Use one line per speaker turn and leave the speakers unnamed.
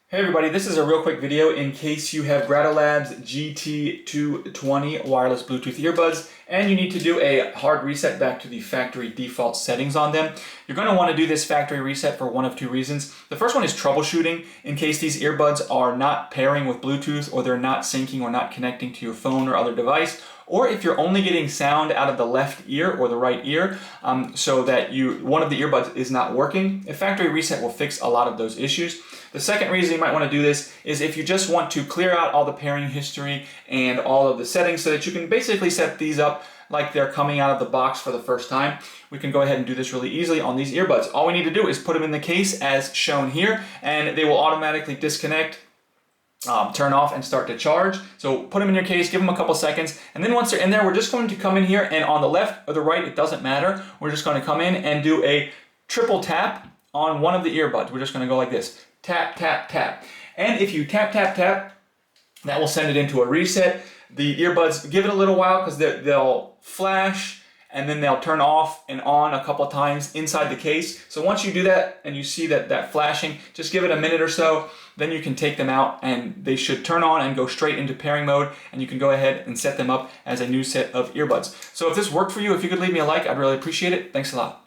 Hey everybody, this is a real quick video in case you have Grado Labs GT220 wireless Bluetooth earbuds and you need to do a hard reset back to the factory default settings on them. You're going to want to do this factory reset for one of two reasons. The first one is troubleshooting in case these earbuds are not pairing with Bluetooth or they're not syncing or not connecting to your phone or other device, or if you're only getting sound out of the left ear or the right ear so that one of the earbuds is not working. A factory reset will fix a lot of those issues. The second reason you might want to do this is if you just want to clear out all the pairing history and all of the settings so that you can basically set these up like they're coming out of the box for the first time. We can go ahead and do this really easily on these earbuds. All we need to do is put them in the case as shown here, and they will automatically disconnect, turn off, and start to charge. So put them in your case, give them a couple seconds, and then once they're in there, we're just going to come in here, and on the left or the right, it doesn't matter. We're just going to come in and do a triple tap on one of the earbuds. We're just going to go like this. Tap, tap, tap. And if you tap, tap, tap, that will send it into a reset. The earbuds, give it a little while because they'll flash and then they'll turn off and on a couple of times inside the case. So once you do that and you see that flashing, just give it a minute or so. Then you can take them out and they should turn on and go straight into pairing mode, and you can go ahead and set them up as a new set of earbuds. So if this worked for you, if you could leave me a like, I'd really appreciate it. Thanks a lot.